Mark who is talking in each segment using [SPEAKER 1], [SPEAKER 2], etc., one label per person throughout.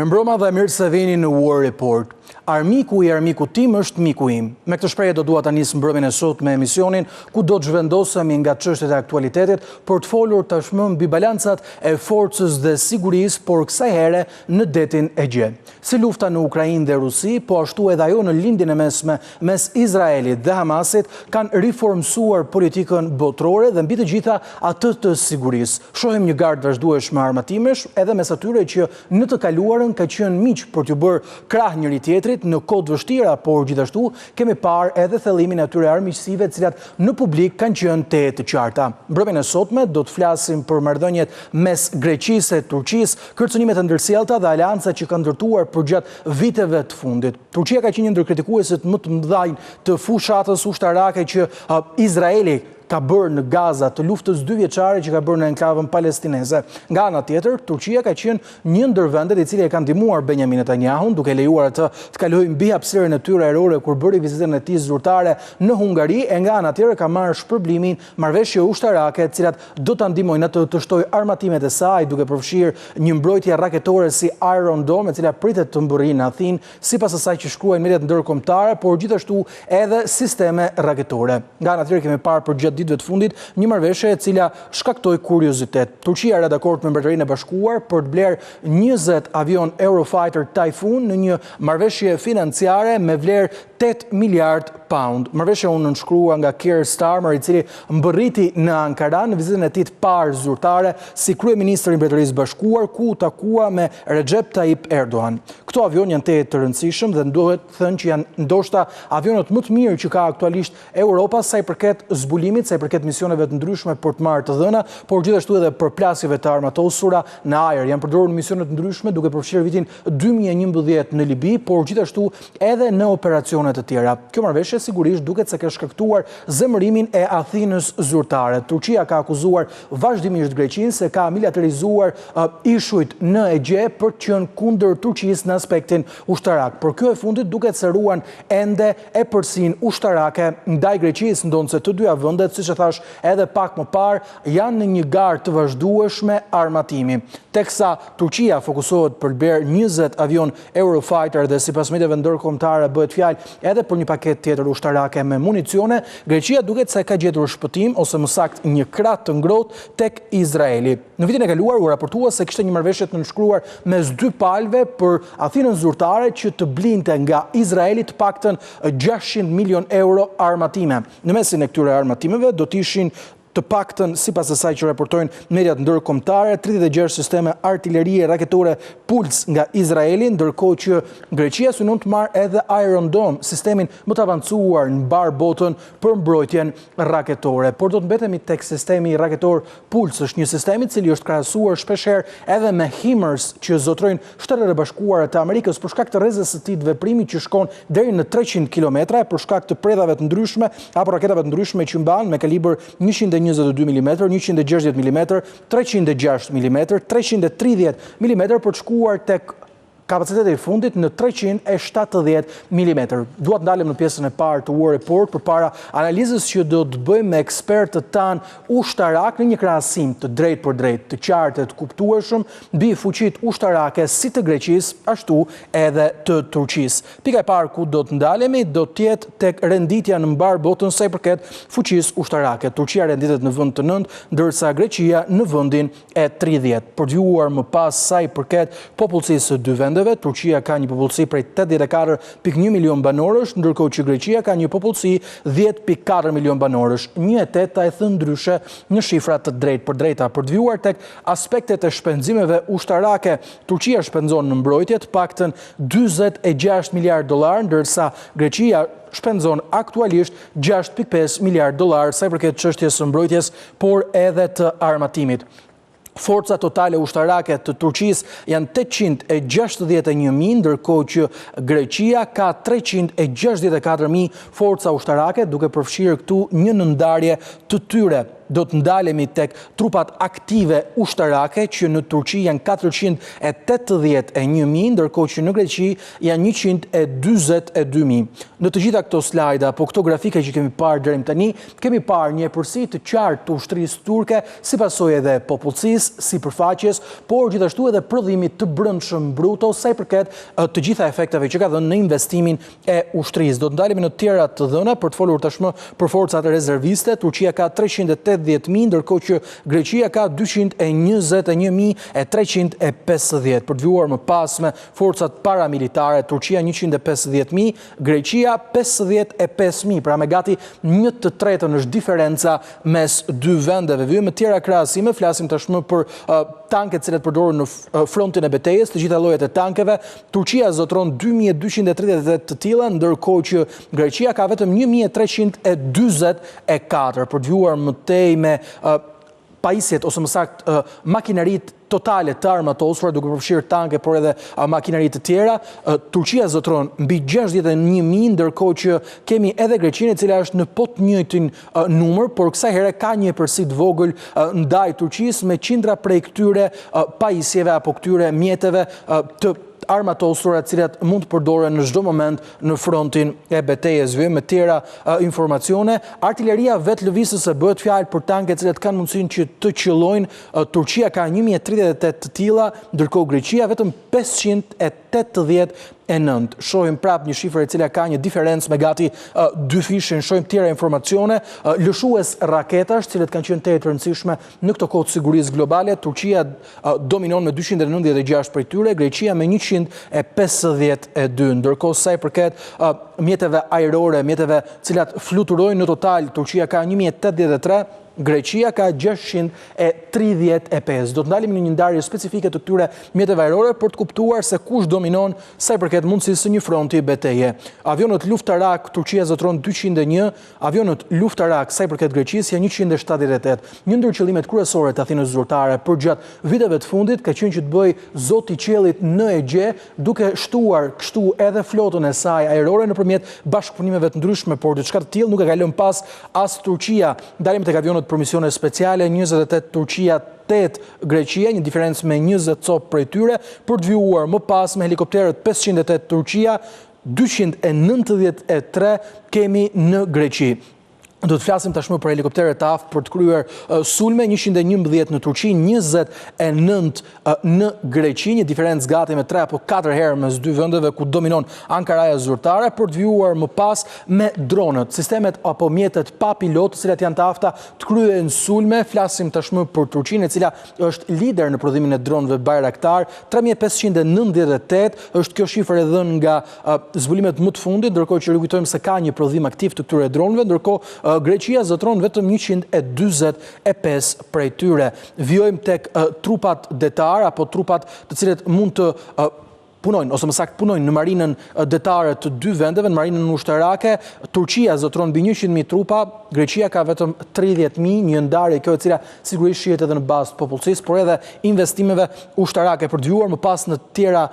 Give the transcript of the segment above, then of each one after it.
[SPEAKER 1] Me mbroma dhe mirë se vini në War Report. Armiku i armiku tim është miku im. Me këtë shprehje do dua ta nis mbrëmjen e sot me emisionin ku do të zhvendosemi nga çështjet e aktualitetit për të folur tashmë mbi balancat e forcës dhe sigurisë, por kësaj here në detin Egje. Si lufta në Ukrainë dhe Rusi, po ashtu edhe ajo në lindjen e mesme mes Izraelit dhe Hamasit kanë riformsuar politikën botërore dhe mbi të gjitha atë të sigurisë. Shohim një gardë vazhdueshme armatimesh edhe mes atyre që në të kaluarën ka qenë miq për t'u bërë krah njëri tjetrit në kohë vështira, por gjithashtu kemi parë edhe thellimin e atyre armiqësive të cilat në publik kanë qenë të qarta. Mbrëmjen e sotme do të flasim për marrëdhëniet mes Greqisë e Turqisë, kërcënimet e ndërsjellta dhe aleancat që kanë ndërtuar përgjatë viteve të fundit. Turqia ka qenë një ndër kritikuesit më të mëdhenj të fushatës ushtarake që Izraeli ka bërë në Gaza, të luftës 2 vjeçare që ka bërë në enklavën palestineze. Nga ana tjetër, Turqia ka qenë një ndër vendet i cili e kanë ndihmuar Benjamin Netanyahun, duke lejuar atë të kalojë mbi hapësirën e tyre ajrore kur bëri vizitën e tij zyrtare në Hungari, e nga ana tjetër ka marrë shpërblimin marrëveshje ushtarake, të cilat do ta ndihmojnë atë të shtojë armatimet e saj, duke përfshirë një mbrojtje raketore si Iron Dome, e cila pritet të mbërrijë në Athinë, sipas asaj që shkruajnë mediat ndërkombëtare, por gjithashtu edhe sisteme raketore. Nga ana tjetër kemi parë përgjatë ditëve të fundit një marrëveshje e cila shkaktoi kuriozitet. Turqia era dakord me Mbretërinë e Bashkuar për të blerë 20 avion Eurofighter Typhoon në një marrëveshje financiare me vlerë 8 miliard pound. Marrëveshja u nënshkrua nga Keir Starmer, i cili mbërriti në Ankara në vizitën e tij të parë zyrtare si kryeministër i Mbretërisë Bashkuar, ku u takua me Recep Tayyip Erdogan. Këto avion janë të rëndësishëm dhe duhet thënë që janë ndoshta avionët më të mirë që ka aktualisht Europa sa i përket zbulimit, sa i përket misioneve të ndryshme për të marrë të dhëna, por gjithashtu edhe përplasjeve të armatosura në ajër. Janë përdorur në misione të ndryshme duke përfshirë vitin 2011 në Libi, por gjithashtu edhe në operacione të tjera. Kjo marrëveshje sigurisht duket se ka shkaktuar zemërimin e Athinës zyrtare. Turqia ka akuzuar vazhdimisht Greqinë se ka militarizuar ishujt në Egje për të qenë kundër Turqisë në aspektin ushtarak. Por kjo e fundit duket se ruan ende e përsinë ushtarake ndaj Greqisë, ndonse të dyja vendet, siç e thash edhe pak më parë, janë në një garë të vazhdueshme armatimi. Teksa Turqia fokusohet për blerë 20 avion Eurofighter dhe sipas mediave ndërkombëtare bëhet fjalë edhe për një paketë tjetër ushtarake me municione, Greqia duket se ka gjetur shpëtim ose më saktë një krah të ngrohtë tek Izraeli. Në vitin e kaluar u raportua se kishte një marrëveshje të nënshkruar mes dy palëve për Athinën zyrtare që të blinte nga Izraeli të paktën 600 milion euro armatime. Në mesin e këtyre armatimeve do të ishin të paktën, sipas asaj që raportojnë mediat ndërkombëtare, 36 sisteme artillerie raketore Puls nga Izraeli, ndërkohë që Greqia synon të marrë edhe Iron Dome, sistemin më të avancuar në mbar botën për mbrojtjen raketore. Por do të mbetemi tek sistemi raketor Puls, është një sistem i cili është krahasuar shpeshherë edhe me HIMARS që zotrojnë Shtetet e Bashkuara të Amerikës për shkak të rrezës së tij të veprimit që shkon deri në 300 kilometra, për shkak të predhave të ndryshme apo raketave të ndryshme që mban me kalibër 122 mm, 160 mm, 306 mm, 330 mm për të shkuar tek kapaciteti i fundit në 370 mm. Dua të ndalem në pjesën e parë të War Report përpara analizës që do të bëjmë me ekspertët tanë ushtarak në një krahasim të drejtë për drejtë, të qartë, të kuptueshëm mbi fuqitë ushtarake si të Greqisë, ashtu edhe të Turqisë. Pika e parë ku do të ndalemi do të jetë tek renditja në mbar botën sa i përket fuqisë ushtarake. Turqia renditet në vend të 9, ndërsa Greqia në vendin e 30. Për të juar më pas sa i përket popullsisë së dy vendeve, Turqia ka një popullsi prej 84.1 milion banorësh, ndërkohë që Greqia ka një popullsi 10.4 milion banorësh. 1/8 e thënë ndryshe në shifra të drejtë për drejta. Për të vjuar tek aspektet e shpenzimeve ushtarake, Turqia shpenzon në mbrojtje të paktën 46 miliard dollar, ndërsa Greqia shpenzon aktualisht 6.5 miliard dollar sa i përket çështjes së mbrojtjes, por edhe të armatimit. Forca totale ushtarake të Turqisë janë 861.000, ndërkohë që Greqia ka 364.000 forca ushtarake, duke përfshirë këtu një nëndarje të tyre. do të ndalemi tek trupat aktive ushtarake që në Turqi janë 481.000, ndërkohë që në Greqi janë 142.000. Në të gjitha këto slajda, po këto grafike që kemi parë deri tani, kemi parë një përsi të qartë të ushtrisë turke, si pasojë edhe popullsisë, sipërfaqes, por gjithashtu edhe prodhimit të brendshëm bruto, sa i përket të gjitha efekteve që ka dhënë në investimin e ushtrisë. Do të ndalemi në të tjera të dhëna për të folur tashmë për forcat rezerviste. Turqia ka 380.000, ndërkohë që Greqia ka 221.350. Për të vjuar më pas me forcat paramilitare, Turqia 150.000, Greqia 55.000, pra me gati 1/3 është diferenca mes dy vendeve. Vijmë të tjera krahasime, flasim tashmë për tanket cilët përdoren në frontin e betejës, të gjitha llojet e tankeve. Turqia zotron 2238 të tilla, ndërkohë që Greqia ka vetëm 1344. Për të vjuar më tej me pajisjet ose më saktë makineritë totale të armatosura, duke përfshirë tanke, por edhe makineri të tjera. Turqia zotron mbi 61.000, ndërkohë që kemi edhe Greqinë, e cila është në po të njëjtin numër, por kësaj here ka një përsi të vogël ndaj Turqisë me qindra prej këtyre pajisjeve apo këtyre mjeteve të armatosura cilat mund të përdoren në çdo moment në frontin e betejës. Vijmë me tjera informacione. Artilleria vetlëvizëse bëhet fjalë për tanke cilat kanë mundësinë që të qëllojnë. Turqia ka 1038 të tilla, ndërkohë Greqia vetëm 589. Shohim prap një shifër e cila ka një diferencë me gati 2 fishin. Shohim tjera informacione. Lëshues raketash, cilët kanë qenë të rëndësishme në këto kohë të sigurisë globale. Turqia dominon me 296 prej tyre, Greqia me 152. Ndërkohë sa i përket mjeteve ajrore, mjeteve cilat fluturojnë në total, Turqia ka 1083, Greqia ka 635. Do të ndalemi në një ndarje specifike të këtyre mjeteve ajrore për të kuptuar se kush dominon sa i përket mundësisë së një fronti beteje. Avionët luftarak Turqia zotron 201, avionët luftarak sa i përket Greqisë janë 178. Një ndër qëllimet kryesore të Athinës zyrtare për gjatë viteve të fundit ka qenë që të bëjë Zoti i Qiellit në Egje, duke shtuar kështu edhe flotën e saj ajrore nëpërmjet bashkëpunimeve të ndryshme, por diçka të tillë nuk e ka lënë pas as Turqia. Ndalemi tek avionët për misione speciale, 28 Turqia, 8 Greqia, një diferencë me 20 copë prej tyre. Për të vjuar më pas me helikopterët 508 Turqia, 293 kemi në Greqi. Do të flasim tashmë për helikopteret të aftë për të kryer sulme, 111 në Turqi, 29 në Greqi, një diferencë gati me 3 apo 4 herë mes dy vendeve ku dominon Ankaraja zyrtare. Për të vjuar më pas me dronët, sistemet apo mjetet pa pilot, të cilat janë të afta të kryen sulme. Flasim tashmë për Turqinë, e cila është lider në prodhimin e dronëve Bayraktar, 3598 është kjo shifër e dhënë nga zbulimet më të fundit, ndërkohë që rikujtojmë se ka një prodhim aktiv të këtyre dronëve, ndërkohë Greqia zotron vetëm 145 prej tyre. Vjojmë tek trupat detar apo trupat të cilët mund të punojnë, ose më saktë punojnë në marinën detare të dy vendeve, në marinën ushtarake. Turqia zotron mbi 100.000 trupa, Greqia ka vetëm 30.000, një ndarje kjo e cila sigurisht shihet edhe në bazë të popullsisë, por edhe investimeve ushtarake. Për të vjuar më pas në tjera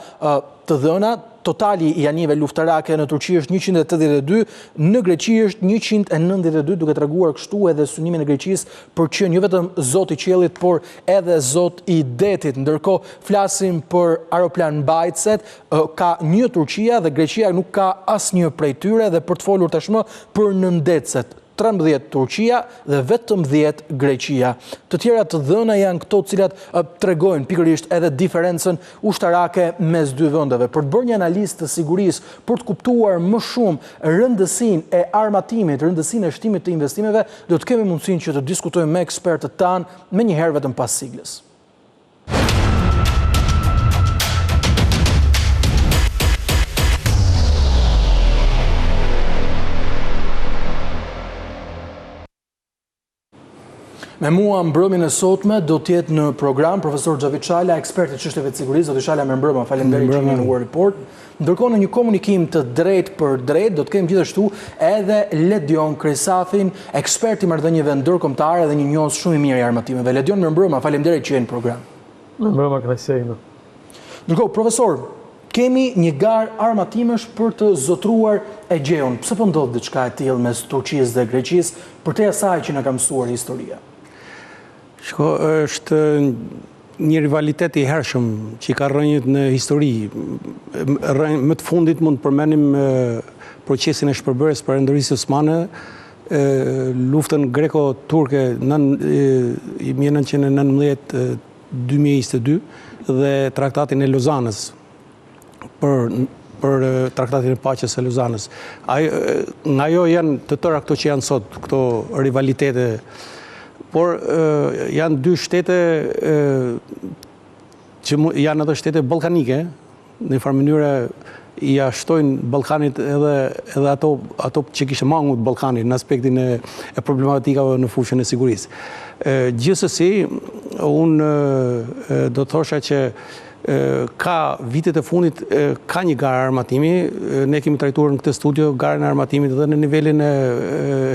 [SPEAKER 1] të dhëna, totali i anive luftarake në Turqi është 182, në Greqi është 192, duke treguar kështu edhe synimin e Greqisë për që jo vetëm Zoti i Qiellit, por edhe Zoti i detit. Ndërkohë flasim për aeroplan mbajtëset, ka një Turqia dhe Greqia nuk ka asnjë prej tyre, dhe për të folur tashmë për nëndetëset, 13 Turqia dhe vetëm 10 Greqia. Të tjera të dhëna janë këto cilat tregojnë pikërisht edhe diferencën ushtarake mes dy vendeve. Për të bërë një analizë të sigurisë, për të kuptuar më shumë rëndësinë e armatimit, rëndësinë e shtimit të investimeve, do të kemi mundësinë që të diskutojmë me ekspertët tanë me njëherë vetëm pas siglës. Me mua mbrëmjen e sotme do të jetë në program profesor Xhavit Shala, ekspert i çështjeve të sigurisë. Zoti Shala, mirëmbrëma, faleminderit që jeni në World Report. Ndërkohë në një komunikim të drejtë për drejtë do të kemi gjithashtu edhe Ledion Krisafin, ekspert i marrëdhënieve ndërkombëtare dhe një njohës shumë i mirë i armatimeve. Ledion, mirëmbrëma, faleminderit që jeni në program.
[SPEAKER 2] Mirëmbrëma, kënaqësi.
[SPEAKER 1] Ndërkohë, profesor, kemi një garë armatimesh për të zotruar Egjeun. Pse po ndodh diçka e tillë mes Turqisë dhe Greqisë, përtej asaj që na ka mësuar historia?
[SPEAKER 2] Shko, është një rivalitet I hershëm që ka rënjët në histori. Më të fundit mund të përmenim procesin e shpërbërjes perëndërisë osmane, luftën greko-turke 1919-2022 dhe traktatin e Lozanës për traktatin e paqes e Lozanës. Nga jo janë të tëra këto që janë sot, këto rivalitete, por janë dy shtete që janë edhe shtete ballkanike, në një farë mënyrë I ashtojnë Ballkanit edhe ato që kishte mangut Ballkani në aspektin e problematikave në fushën e sigurisë. Gjithsesi, unë do të thosha që ka vitet e fundit ka një garë armatimi, ne kemi trajtuar në këtë studio garën e armatimit edhe në nivelin e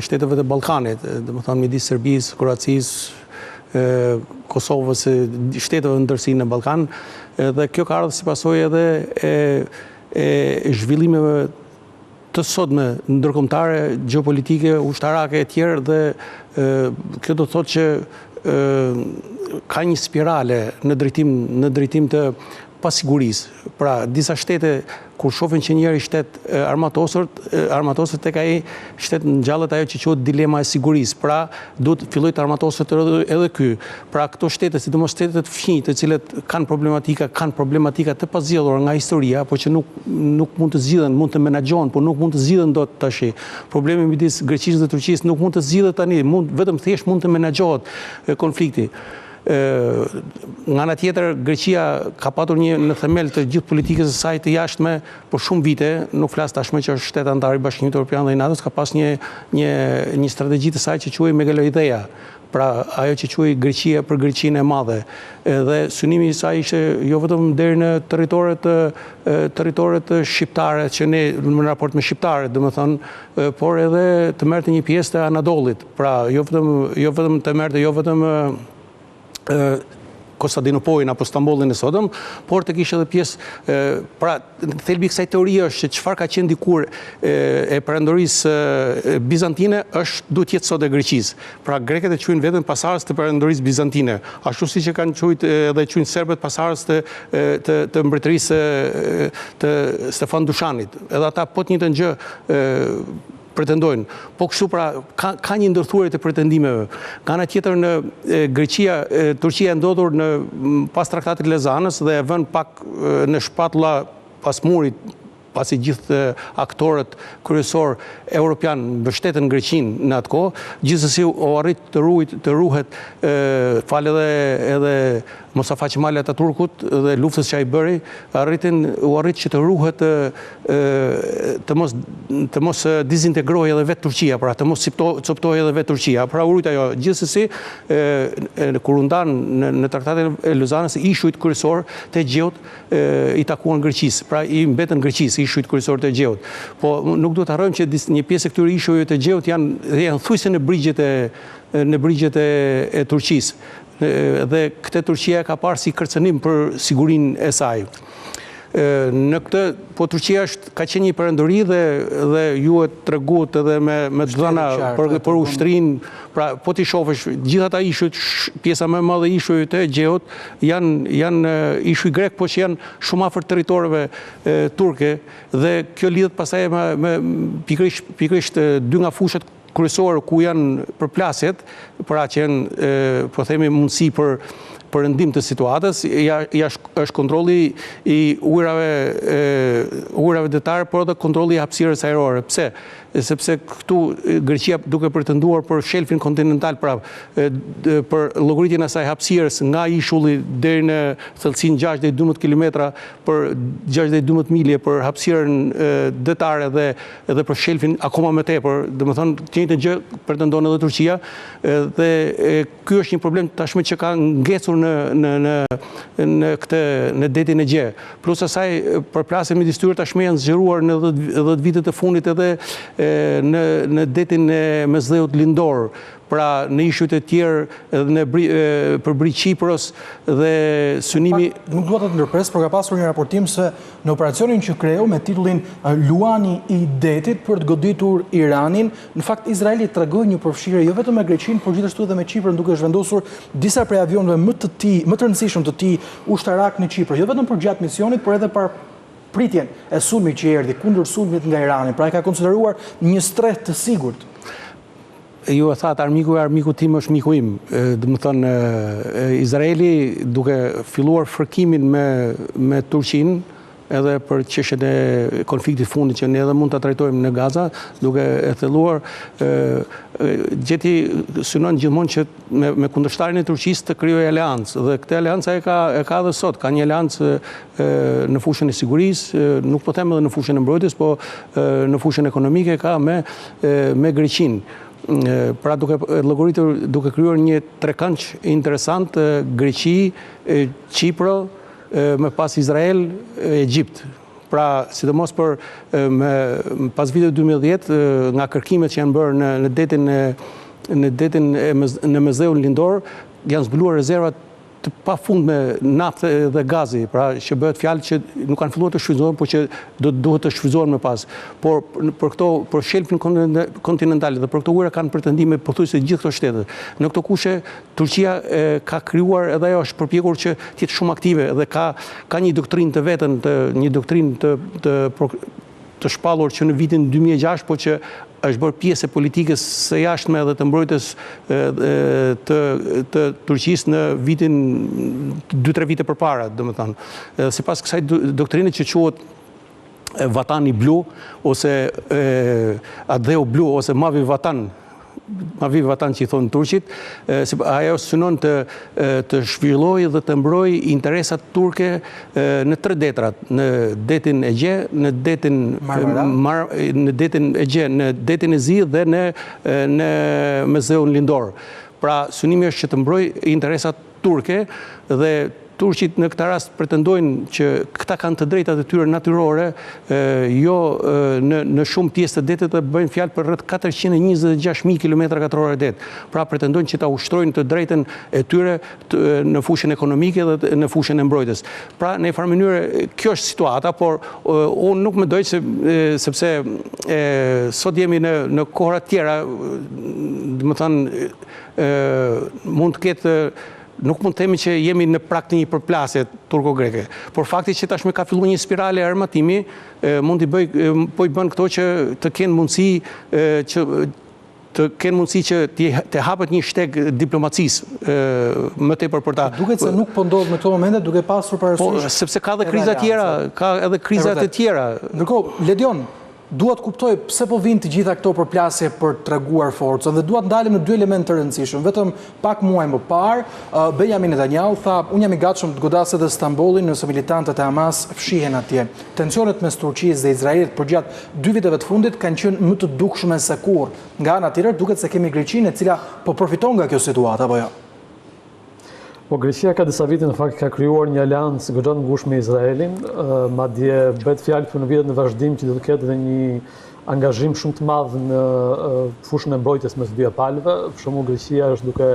[SPEAKER 2] shteteve të Ballkanit, domethënë midis Serbisë, Kroacisë, Kosovës, shteteve ndërsi në Ballkan, dhe kjo ka ardhur si pasojë edhe e zhvillimeve të sotme ndërkombëtare, gjeopolitike, ushtarake e tjerë dhe kjo do të thotë që ka një spirale në drejtim të pasigurisë. Pra, disa shtete, kur shohin që njëri shtet armatosur tek ai shtet ngjallet ajo që quhet dilema e sigurisë. Pra, duhet filloj të armatoset edhe ky. Pra, këto shtete, sidomos shtetet të fqinjtë, të cilët kanë problematika të pazgjellura nga historia, por që nuk mund të zgjidhen, mund të menaxhohen, por nuk mund të zgjidhen dot tash. Problemi midis Greqisë dhe Turqisë nuk mund të zgjidhet tani, vetëm thjesht mund të menaxhohet konflikti. Nga ana tjetër, Greqia ka patur në themel të gjithë politikës së saj të jashtme për shumë vite, nuk flas tashmë që është shtet antar I Bashkimit Evropian dhe I NATO-s, ka pas një strategji të saj që quhej megaloideia, pra ajo që quhej Greqia për Greqinë e madhe. Dhe synimi I saj ishte jo vetëm deri në territoret shqiptare që ne në raport me shqiptarët, domethënë, por edhe të merrte një pjesë të Anadollit. Pra, jo vetëm të merrte, jo vetëm Konstantinopolin apo Stambollin e sotëm, por të kishte edhe pjesë, pra thelbi I kësaj teorie është që çfarë ka qenë dikur e perandorisë bizantine duhet jetë sot e Greqisë. Pra greket e quajnë veten pasardhës të perandorisë bizantine, ashtu siç e kanë quajtur edhe quajnë serbët pasardhës të mbretërisë të Stefan Dushanit. Edhe ata po të njëjtën gjë pretendojnë. Po kështu pra ka një ndërthurje të pretendimeve. Nga ana tjetër në Turqia ndodhur pas traktatit Lozanës dhe e vën pak në shpatulla pas murit, pasi gjithë aktorët kryesor evropian mbështetën Greqinë në atë kohë, gjithsesi u arrit të ruhet fal edhe Mustafa Kemal Atatürkut dhe luftës që ai bëri, u arrit që të ruhet të mos dizintegrohej edhe vetë Turqia, pra të mos coptohej edhe vetë Turqia. Pra u rrit ajo. Gjithsesi, kur u ndan në traktatin e Lozanës, ishujt kryesor të Egjeut I takuan Greqisë, pra I mbetën Greqisë ishujt kryesor të Egjeut. Po nuk duhet të harrojmë që një pjesë e këtyre ishujve të Egjeut janë thujse në brigjet e Turqisë. Dhe këtë Turqia ka parë si kërcënim për sigurinë e saj. Në këtë, po Turqia ka qenë një perëndori dhe ju e treguat edhe me dhëna për ushtrinë, pra po ti shohësh gjithë ata ishujt, pjesa më e madhe e ishujve të Egjeut janë ishuj grek, po që janë shumë afër territoreve turke dhe kjo lidhet pastaj me pikërisht dy nga fushat kryesore ku janë përplasjet, pra që janë, po themi, mundësi për rendim të situatës, është kontrolli I ujrave detare, por edhe kontrolli I hapësirës ajrore. Pse? Sepse këtu Greqia duke pretenduar për shelfin kontinental, pra për llogaritjen e saj hapësirës nga ishulli deri në thellësinë 6-12 kilometra për 6-12 milje për hapësirën detare dhe për shelfin akoma më tepër, domethënë të njëjtën gjë pretendon edhe Turqia dhe ky është një problem tashmë që ka ngjecur në detin e Egje. Plus asaj përplasje midis tyre tashmë janë zgjeruar në 10 vitet e fundit edhe në detin e Mesdheut lindor. pra në ishujt e tjerë përbri Qipros dhe synimi...
[SPEAKER 1] Nuk duhet të ndërpres, por ka pasur një raportim se në operacionin që kreu me titullin Luani i detit për të goditur Iranin, në fakt Izraeli tregoi një përfshirje jo vetëm me Greqinë, por gjithashtu edhe me Çiprin, duke zhvendosur disa prej avionëve më të rëndësishëm të tij ushtarak në Çipër, jo vetëm për gjatë misionit, por edhe për pritjen e sulmit që erdhi kundër sulmit nga Irani. Pra e ka konsideruar një streh të sigurt.
[SPEAKER 2] Ju e thatë, armiku tim është miku im. Dhe më thënë, Izraeli duke filluar fërkimin me Turqinë, edhe për çështjen e konfliktit fundit që ne edhe mund ta trajtojmë në Gaza, duke e thelluar, gjeti synon gjithmonë që me kundërshtarin e Turqisë të krijojë aleancë, dhe këtë aleancë e ka edhe sot, ka një aleancë në fushën e sigurisë, nuk po them edhe në fushën e mbrojtjes, po në fushën ekonomike ka me Greqinë. Pra duke krijuar një trekënç interesant, Greqi, Çipër, me pas Izrael, Egjipt. Pra, sidomos për pas vitit 2010, nga kërkimet që janë bërë në detin në Mezeun Lindor, janë zbuluar rezervat të pafundme naftë dhe gazi, pra që bëhet fjalë që nuk kanë filluar të shfrytëzohen, por që duhet të shfrytëzohen më pas. Por për shelfin kontinental dhe për këto ujëra kanë pretendime pothuajse gjithë këto shtete. Në këto kushte Turqia ka krijuar edhe ajo është përpjekur që të jetë shumë aktive dhe ka një doktrinë të vetën, një doktrinë të shpallur që në vitin 2006, po që është bërë pjesë e politikës së jashtme dhe të mbrojtjes të Turqisë në vitin 2-3 vite përpara, domethënë. Sipas kësaj doktrine që quhet Vatani Blu ose Adheu Blu ose Mavi Vatan që i thonë turqit, ajo synon të zhvillojë dhe të mbrojë interesat turke në 3 detrat, në detin Egje, në detin Egje, në detin e Zi dhe në Mezeun Lindor. Pra, synimi është që të mbrojë interesat turke dhe turqit në këtë rast pretendojnë që këta kanë të drejtat e tyre natyrore, jo në shumë pjesë të detit të bëjnë fjalë për rreth 426.000 km2 det. Pra pretendojnë që ta ushtrojnë të drejtën e tyre në fushën ekonomike dhe në fushën e mbrojtjes. Pra në një farë mënyrë kjo është situata, por unë nuk mendoj sepse sot jemi në kohra të tjera, domethënë mund të ketë. Nuk mund të themi që jemi në prag të një përplasje turko-greke, por fakti që tashmë ka filluar një spirale armatimi mund t'i bën këto që të kenë mundësi që të hapet një shteg diplomacisë më tepër për ta.
[SPEAKER 1] Duket se nuk po ndodh në këto momente duke pasur parasysh.
[SPEAKER 2] Po sepse ka edhe kriza tjera, ka edhe krizat e tjera.
[SPEAKER 1] Ndërkohë, Ledion, duat kuptoj pse po vinë të gjitha këto përplasje për të treguar forcën dhe duat ndalim në 2 elementë të rëndësishëm. Vetëm pak muaj më parë, Benjamin Netanyahu tha, unë jam i gatshëm të godas edhe Stambollin nëse militantët e Hamas fshihen atje. Tensionet mes Turqisë dhe Izraelit përgjatë 2 viteve të fundit kanë qenë më të dukshme se kurrë. Nga ana tjetër duket se kemi Greqinë e cila po përfiton nga kjo situatë, apo jo?
[SPEAKER 3] Po, Greqia ka disa vite në fakt ka krijuar një aleancë goxha ngushtë me Izraelin, madje bëhet fjalë për në vitet në vazhdim që do të ketë edhe një angazhim shumë të madh në fushën e mbrojtjes mes dy palëve. Për shembull, Greqia është duke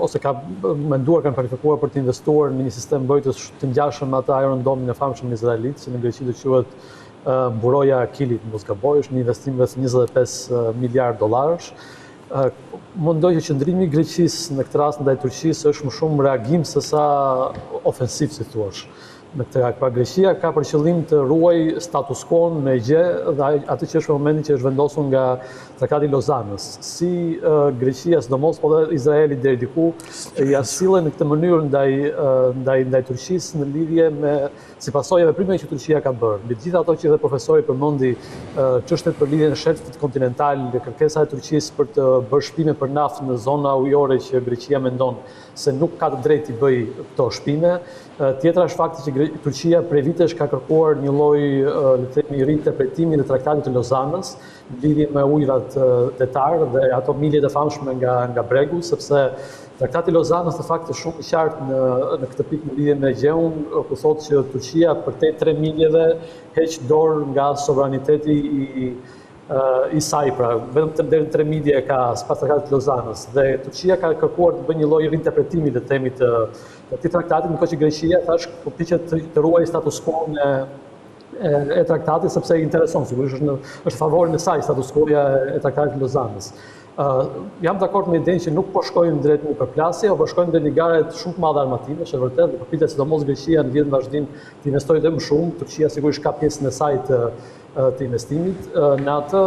[SPEAKER 3] ose ka menduar, kanë planifikuar për të investuar në një sistem mbrojtjes të ngjashëm me atë Iron Dome-in e famshëm në Izraelit, që në Greqi do quhet mburoja e Akilit, mos gaboj, është një investim rreth 25 miliard dollarësh. Mendoj që qëndrimi i Greqisë në këtë rast ndaj Turqisë është më shumë reagim se sa ofensiv, si thua. Në këtë rast, pra Greqia ka për qëllim të ruaj status quo-n në Egje dhe atë që është në momentin që është vendosur nga Trakati i Lozanës. Si Greqia, sidomos po dhe Izraeli deri diku, ja sillen në këtë mënyrë ndaj Turqisë në lidhje me si pasojë veprime që Turqia ka bërë. Mbi gjithë ato që edhe profesori përmendi çështjet për lidhjen e shelfit kontinental, kërkesa e Turqisë për të bërë shpime për naftë në zona ujore që Greqia mendon se nuk ka të drejtë të bëjë këto shpime. Tjetra është fakti që Turqia prej vitesh ka kërkuar një lloj, le të themi, rinterpretimi të Traktatit të Lozanës në lidhje me ujërat detar dhe ato miljet e famshme nga bregu, sepse Traktati i Lozanës në fakt është shumë i qartë në këtë pikë në lidhje me Egjeun, ku thotë që Turqia përtej 3 miljeve heq dorë nga sovraniteti i saj, pra vetëm deri në 3 midje ka sipas traktatit të Lozanës, dhe Turqia ka kërkuar të bëjë një lloj rinterpretimi të temit të këtij traktatit, ndërkohë që Greqia thash përpiqet të ruajë status quo-n e traktatit sepse i intereson, sigurisht është favorin e saj status quo-ja e traktatit të Lozanës. Jam dakord me idenë që nuk po shkojmë drejt një përplasje, o po shkojmë drejt një garet shumë të madhe armative, që vërtet dhe përpiqet sidomos Greqia në vjet në vazhdim të investojë dhe më shumë. Turqia sigurisht ka pjesën e saj të investimit. Në atë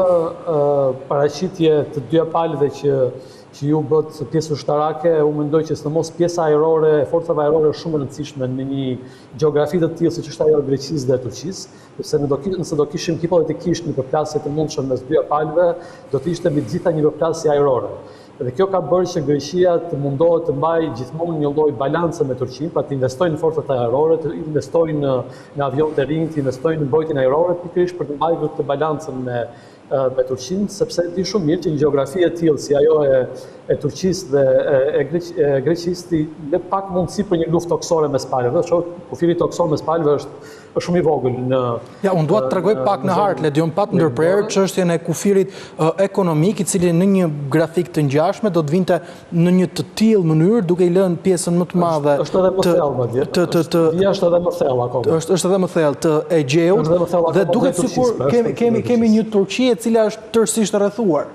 [SPEAKER 3] paraqitje të dyja palëve që ju bët pjesë ushtarake, unë mendoj që sidomos pjesa ajrore, forcave ajrore është shumë e rëndësishme në një gjeografi të tillë siç është ajo e Greqisë dhe Turqisë, sepse nëse do kishim hipotetikisht një përplasje të mundshme mes dyja palëve, do të ishte mbi të gjitha një përplasje ajrore. Dhe kjo ka bërë që Greqia të mundohet të mbajë gjithmonë një lloj balance me Turqinë, pra të investojë në forcat ajrore, të investojë në avionë të rinj, të investojë në mbrojtjen ajrore, pikërisht për të mbajtur këtë balancën me Turqinë, sepse di shumë mirë që një gjeografi e tillë si ajo e Turqisë dhe e Greqisë le pak mundësi për një luftë toksore mes palëve. Kufiri toksor mes palëve është shumë i vogël në
[SPEAKER 1] Ja, unë dua të tregoj pak në hartë, le diun pat ndërprerë çështjen e kufirit ekonomik, i cili në një grafik të ngjashme do të vinte në një të tillë mënyrë duke i lënë pjesën më të madhe.
[SPEAKER 3] Është edhe më thellë madje. Dia është edhe më thellë akoma.
[SPEAKER 1] Është edhe më thellë të Egeut dhe duket sikur kemi një Turqi e cila është tërësisht rrethuar.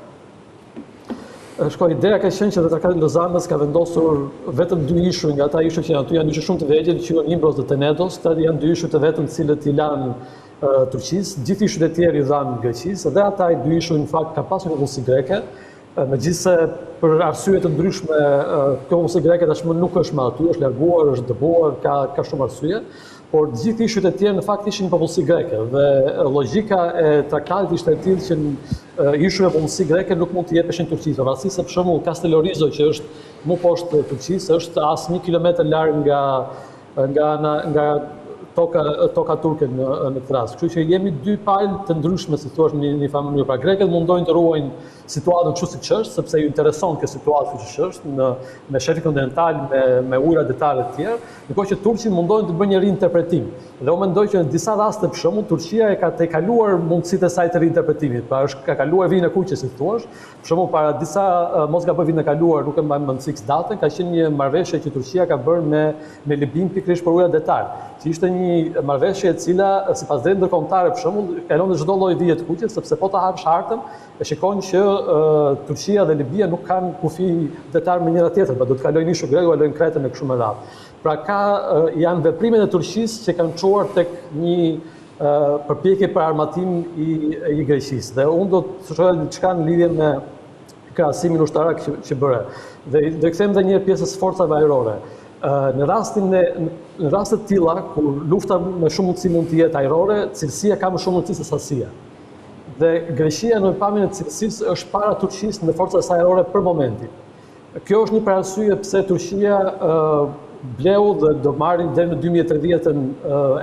[SPEAKER 3] Ideja ka qenë që dhe traktatit të Lozanës ka vendosur vetëm 2 ishuj nga ata ishuj që janë ishuj shumë të vegjël, që quhen Imbros dhe Tenedos, këta janë 2 ishuj të vetëm të cilët i lanë Turqisë, gjithë ishujt e tjerë i dhanë Greqisë, dhe ata 2 ishuj në fakt ka pasur një vullsi greke, megjithse për arsye të ndryshme kjo vullsi greke tashmë nuk është më aty, është larguar, është dëbuar, ka shumë arsye. Por gjithë ishujt e tjerë në fakt ishin popullsi greke dhe logjika e traktatit ishte e tillë që ishujve popullsi greke nuk mund të jepeshin Turqisë. Pavarësisht se për shembull Castellorizo që është më poshtë Turqisë është as 1 kilometër larg nga toka turke në këtë rast. Kështu që jemi 2 palë të ndryshme, si thua në një farë mënyrë. Pra grekët mundojnë të ruajnë situatën kështu siç është, sepse ju intereson kjo situatë siç është, me shelfin kontinental, me ujëra detale të tjera, ndërkohë që turqit mundojnë të bëjnë një rinterpretim. Dhe unë mendoj që në disa raste për shembull Turqia e ka tejkaluar mundësitë e saj të rinterpretimit. Pra ka kaluar vitin e kuqes, si thua. Për shembull para disa mos gaboj vitin e kaluar, nuk e mbaj mend fiks datën, ka qenë një marrëveshje që Turqia ka bërë me Libin pikërisht për ujëra detale. Që ishte një marrëveshje e cila sipas drejtë ndërkombëtare për shembull kalon çdo lloj vije të kuqes, sepse po ta hapësh hartën e shikon që Turqia dhe Libia nuk kanë kufi detar me njëra tjetrën, pra do të kalojnë ishuj grek, kalojnë Kretën e kështu me radhë. Pra janë veprimet e Turqisë që kanë çuar tek një përpjekje për armatim i Greqisë. Dhe unë do të shoh diçka në lidhje me krahasimin ushtarak që bëre. Dhe do të kthejmë edhe një herë pjesës forcave ajrore. Në raste të tilla kur lufta me shumë mundësi mund të jetë ajrore, cilësia ka më shumë mundësi se sasia. Dhe Greqia në pamjen e cilësisë është para Turqisë në forcat e saj ajrore për momentin. Kjo është një arsye pse Turqia bleu dhe do marrin deri në 2030-ën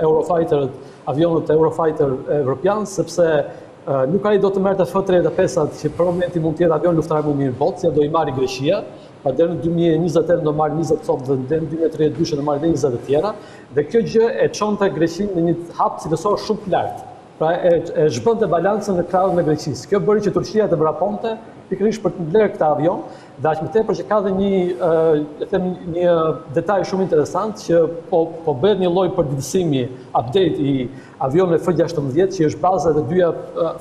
[SPEAKER 3] Eurofighterët, avionët Eurofighter evropian, sepse nuk ai do të merrte F-35 që për momentin mund të jetë avion luftarar më mirë botë, ja do i marrë Greqia. Pa deri në 2028 do marrë 20 copë dhe deri në 2032 do marrë 20 të tjera. Dhe kjo gjë e çonte Greqinë në një hap cilësor shumë të lartë. Pra e zhbënte balancën në krahun e Greqisë. Kjo bëri që Turqia të vraponte pikërisht për të blerë këtë avion, dhe aq më tepër që ka dhe një detaj shumë interesant që po bëhet një lloj përditësimi, update i avionëve F-16 që është baza e dyja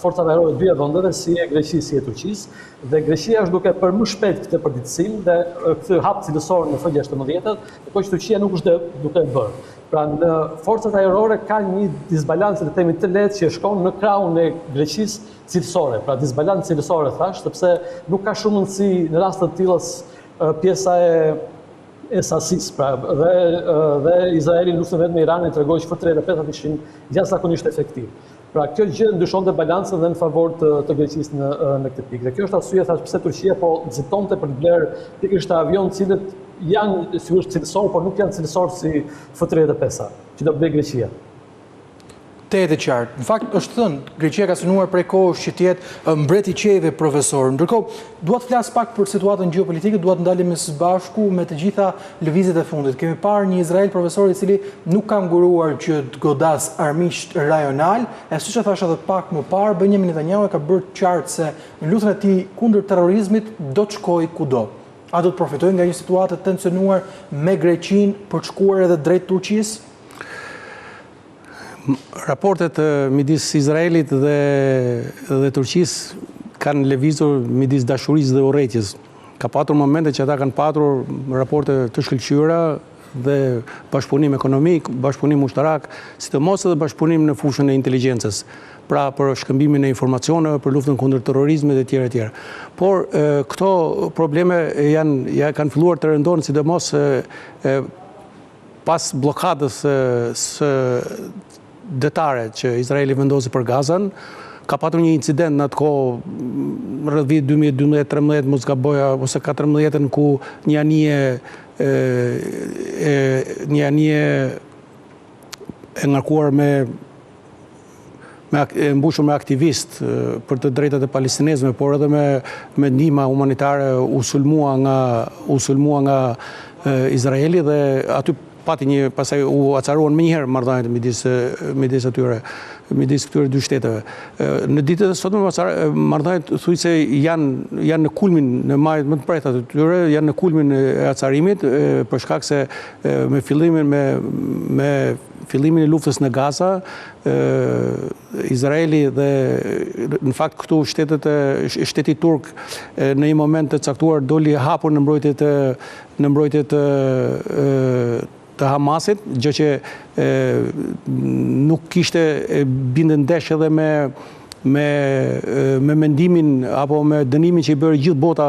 [SPEAKER 3] forcave ajrore të dyja vendeve, si e Greqisë si e Turqisë, dhe Greqia është duke për më shpejt këtë përditësim dhe këtë hap cilësor në F-16, por që Turqia nuk është duke bërë. Pra në forcat ajrore ka një disbalancë të themi të lehtë që shkon në krahun e Greqisë cilësore. Pra disbalancë cilësore thash, sepse nuk ka shumë mundësi në raste të tilla pjesa e sasisë. Pra dhe Izraeli në luftën vetë me Iranin tregoi që F-35 ishin jashtëzakonisht efektiv. Pra kjo gjë ndryshonte balancën dhe në favor të Greqisë në këtë pikë. Dhe kjo është arsye thash pse Turqia po nxitonte për të blerë pikërisht avion të cilët janë sigurisht cilësor, por nuk janë cilësor si F-35, që do bëjë Greqia.
[SPEAKER 1] Te qartë. Në fakt është thënë, Greqia ka synuar prej kohësh që të jetë mbreti i qejve profesor. Ndërkohë, dua të flas pak për situatën gjeopolitike, dua të ndalim së bashku me të gjitha lëvizjet e fundit. Kemi parë një Izrael profesor i cili nuk ka nguruar që të godas armiqt rajonal, e siç e thash edhe pak më parë, Benjamin Netanyahu ka bërë qartë se në luftën e tij kundër terrorizmit do të shkojë kudo. A do të profitojë nga një situatë të tensionuar me Greqinë për të shkuar edhe drejt Turqisë?
[SPEAKER 2] Raportet midis Izraelit dhe Turqisë kanë lëvizur midis dashurisë dhe urrëties. Ka patur momente që ata kanë patur raporte të shkëlqyera dhe bashkëpunim ekonomik, bashkëpunim ushtarak, sidomos edhe bashkëpunim në fushën e inteligjencës. Pra për shkëmbimin e informacioneve, për luftën kundër terrorizmit e tjera e tjera. Por këto probleme kanë filluar të rëndohen sidomos pas blokadës së detare që Izraeli vendosi për Gazan. Ka patur një incident në atë kohë rreth vit 2012-13, mos gaboja, ose 14, ku një anije e ngarkuar mbushur me aktivist për të drejtat e palestinezëve, por edhe me ndihmë humanitare u sulmua nga Izraeli dhe aty pati pastaj u acaruan më njëherë marrëdhëniet midis këtyre dy shteteve. Në ditët e sotme marrëdhëniet thuajse janë në kulmin në majët më të prehta të tyre, janë në kulmin e acarimit për shkak se me fillimin e luftës në Gaza, Izraeli dhe në fakt këtu shteti turk në një moment të caktuar doli hapur në mbrojtjet të Hamasit, gjë që nuk kishte bindë ndesh edhe me mendimin apo me dënimin që i bëri gjithë bota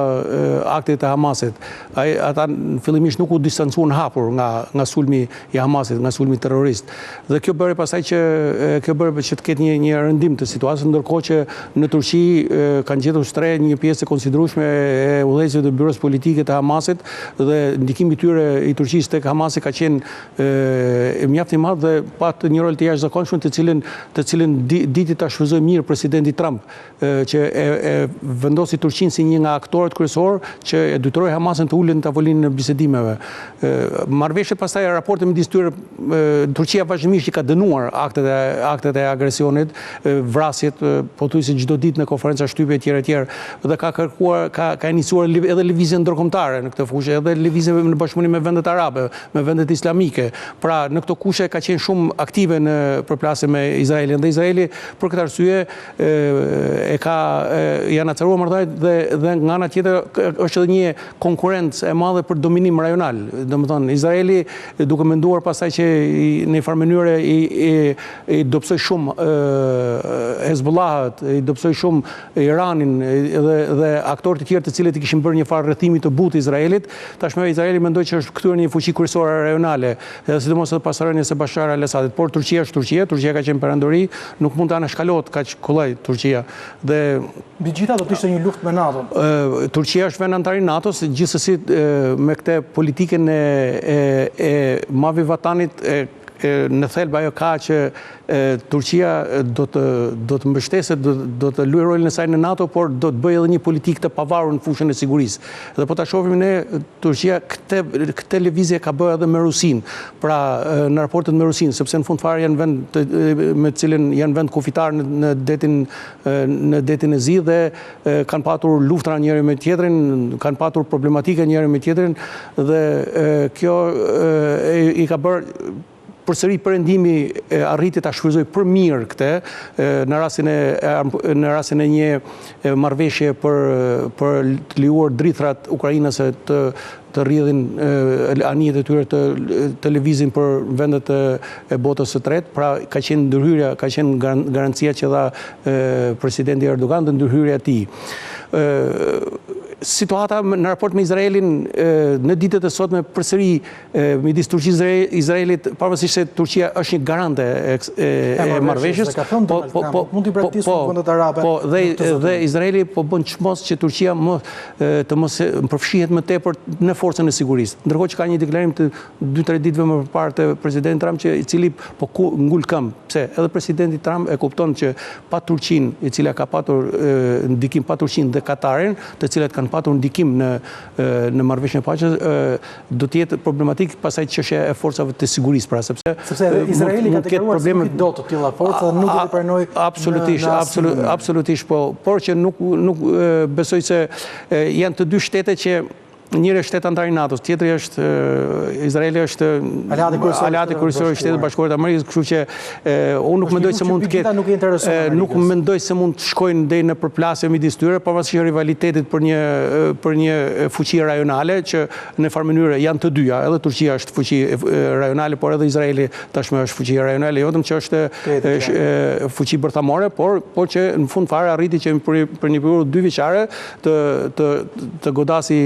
[SPEAKER 2] aktit të Hamasit. Ata fillimisht nuk u distancuan hapur nga sulmi i Hamasit, nga sulmi terrorist. Dhe kjo bëri pastaj që të ketë një rëndim të situatës, ndërkohë që në Turqi kanë gjetur shtre një pjesë e konsiderueshme e udhëheqësve të byros politike të Hamasit dhe ndikimi i tyre i Turqisë tek Hamasi ka qenë mjaft i madh dhe pat një rol të jashtëzakonshëm të cilin diti ta shfrytëzoi mirë presidenti Trump, që e vendosi Turqinë si një nga aktorët kryesor që e dytëroi Hamasin të ulet në tavolinën e bisedimeve. Marrëveshjet pastaj raporte midis tyre, Turqia vazhdimisht i ka dënuar aktet e agresionit, vrasjet, pothuajse çdo ditë në konferenca shtypje etj etj, dhe ka kërkuar, ka iniciuar edhe lëvizje ndërkombëtare në këtë fushë, edhe lëvizje në bashkëpunim me vendet arabe, me vendet islamike. Pra në këto kushte ka qenë shumë aktive në përplasje me Izraelin, dhe Izraeli për këtë arsye janë acaruar marrëdhëniet dhe nga ana tjetër është edhe një konkurrencë e madhe për dominim rajonal. Domethënë Izraeli duke menduar pastaj që në një farë mënyrë i dobësoi shumë Hezbollahut, i dobësoi shumë Iranin dhe aktorët e tjerë të cilët i kishin bërë një farë rrethimi të butë Izraelit, tashmë Izraeli mendoi që është kthyer në një fuqi kryesore rajonale, sidomos edhe pas rënies së Bashar al-Assadit. Por Turqia është Turqia ka qenë perandori, nuk mund të anashkalohet kaq kollaj Turqia. Dhe
[SPEAKER 1] megjithatë do të ishte një luftë me NATO.
[SPEAKER 2] Turqia është vend antar i NATO-s, gjithsesi me këtë politikën e Mavi Vatanit në thelb ajo ka që Turqia do të mbështeset, do të luajë rolin e saj në NATO, por do të bëjë edhe një politikë të pavarur në fushën e sigurisë. Dhe po ta shohim ne, Turqia këtë lëvizje ka bërë edhe me Rusinë, pra në raportet me Rusinë, sepse në fund fare janë vend me të cilën janë vend kufitar në detin e Zi dhe kanë patur luftra njëri me tjetrin, kanë patur problematika njëri me tjetrin dhe kjo i ka bërë përsëri perëndimi arriti ta shfrytëzoj për mirë këtë në rastin e një marrëveshje për të lijuar drithrat ukrainase të rrjedhin anijet e tyre të lëvizin për vendet e botës së tretë. Pra ka qenë ndërhyrja, ka qenë garancia që dha presidenti Erdogan dhe ndërhyrja e tij. situata në raport me Izraelin në ditët e sotme përsëri midis Turqisë dhe Izraelit, pavarësisht se Turqia është një garante e marrëveshjes,
[SPEAKER 1] mund t'i praktikojë vendet arabe.
[SPEAKER 2] Po dhe Izraeli po bën çmos që Turqia të mos përfshihet më tepër në forcën e sigurisë. Ndërkohë që ka një deklarim të 2-3 ditëve më parë të presidentit Trump i cili po ngul këmbë. Pse? Edhe presidenti Trump e kupton që pa Turqinë, e cila ka patur ndikim pa Turqinë dhe Katarin, të cilat kanë patur ndikim në marrëveshjen e paqes, do të jetë problematik pasaj çështja e forcave të sigurisë, pra sepse
[SPEAKER 1] Izraeli ka deklaruar se nuk do të tilla forca, nuk do të pranoj.
[SPEAKER 2] Absolutisht, por që nuk besoj se janë të dy shtete që njëri është shtet antar i NATO-s, tjetri është Izraeli është aleati kryesor i Shtetit Bashkuar të Amerikës, kështu që unë nuk mendoj se mund të ketë, nuk mendoj se mund të shkojnë deri në përplasje midis tyre, pavarësisht rivalitetit për një fuqi rajonale që në farë mënyrë janë të dyja, edhe Turqia është fuqi rajonale, por edhe Izraeli tashmë është fuqi rajonale, jo vetëm që është fuqi bërthamore, por që në fund fare arriti që për një periudhë 2 vjeçare të godasi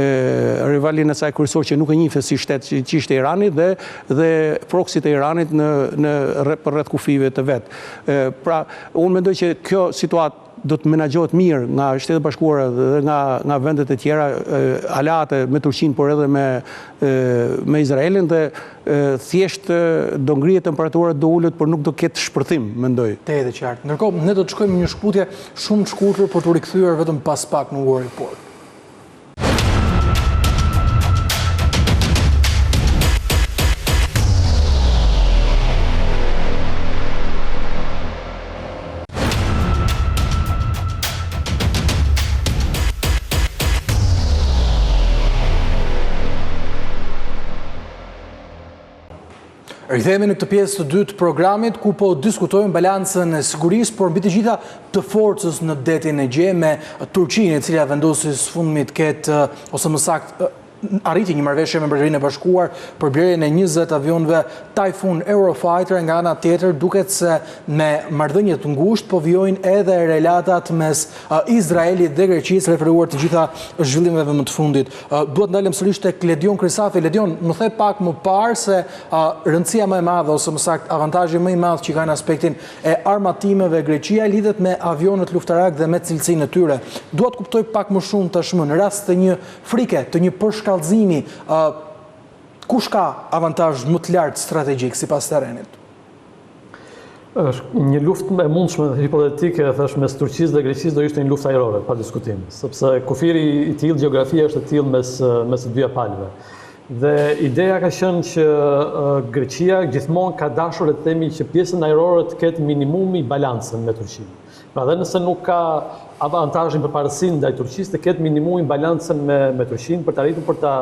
[SPEAKER 2] rivalin e saj kryesor që nuk e njihte si shtet që ishte Irani dhe proksit e Iranit për rreth kufive të vet. Pra, unë mendoj që kjo situatë do të menaxhohet mirë nga Shtetet Bashkuara dhe nga vendet e tjera aleate me Turqinë, por edhe me Izraelin, dhe thjesht do ngrihet temperatura, do ulet, por nuk do ketë shpërthim, mendoj.
[SPEAKER 1] Te edhe qartë. Ndërkohë, ne do të shkojmë në një shkputje shumë të shkurtër për të rikthyer vetëm pas pak në War Report. Rikthehemi në këtë pjesë të dytë të programit, ku po diskutojmë balancën e sigurisë, por mbi të gjitha të forcës në detin e Egje me Turqinë, e cila vendosi sfundmit ketë, ose më saktë, arriti një marrëveshje me Mbretërinë e Bashkuar për blerjen e 20 avionëve Typhoon Eurofighter. Nga ana tjetër duket se me marrëdhënie të ngushtë po vijojnë edhe relatat mes Izraelit dhe Greqisë, referuar të gjitha zhvillimeve më të fundit. Duhet ndalem sërish tek Ledion Krisafi. Ledion, më the pak më parë se rëndësia më e madhe, ose më saktë avantazhi më i madh që kanë aspektin e armatimeve Greqia lidhet me avionët luftarak dhe me cilësinë e tyre. Duhet kuptoj pak më shumë tashmë në rast të një frike, të një përshkallëzimi, kush ka avantazh më të lartë strategjik sipas terrenit?
[SPEAKER 3] Një luftë e mundshme dhe hipotetike mes Turqisë dhe Greqisë do ishte një luftë ajrore, pa diskutim, sepse kufiri i tillë, gjeografia është e tillë mes të dyja palëve. Dhe ideja ka qenë që Greqia gjithmonë ka dashur të themi që pjesën ajrore të ketë minimumi balancën me Turqinë. Pra dhe nëse nuk ka avantazhin për parësinë ndaj Turqisë, të ketë minimumin balancën me Turqinë për të arritur për ta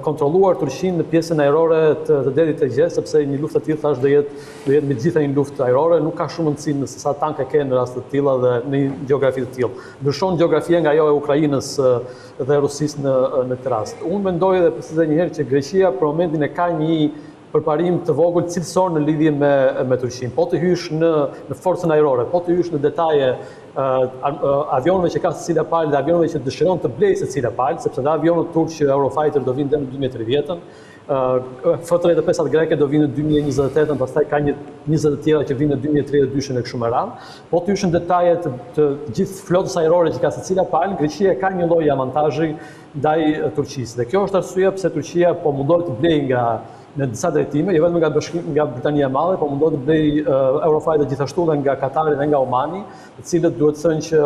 [SPEAKER 3] kontrolluar Turqinë në pjesën ajrore të detit të Egjes, sepse një luftë e tillë thash do jetë me gjitha një luftë ajrore, nuk ka shumë rëndësi nëse sa tanke ke në rast të tilla dhe në një gjeografi të tillë. Ndryshon gjeografia nga ajo e Ukrainës dhe Rusisë në këtë rast. Unë mendoj edhe përsëri një herë që Greqia për momentin e ka një përparim të vogël cilësor në lidhje me Turqinë. Po të hysh në forcën ajrore, po të hysh në detaje avionëve që ka secila palë dhe avionëve që dëshiron të blejë secila palë, sepse dhe avionët turq Eurofighter do vinë në 2030-ën, F-35 greke do vinë në 2028-ën, pastaj ka një 20 të tjera që vinë në 2032-ën e kështu me radhë. Po të hysh në detaje të gjithë flotës ajrore që ka secila palë, Greqia ka një lloj avantazhi ndaj Turqisë. Dhe kjo është arsyeja pse Turqia po mundohet të blejë në disa drejtime, jo vetëm nga Britania e Madhe, por mundohet të blejë Eurofighter gjithashtu dhe nga Katari dhe nga Omani, të cilët duhet thënë që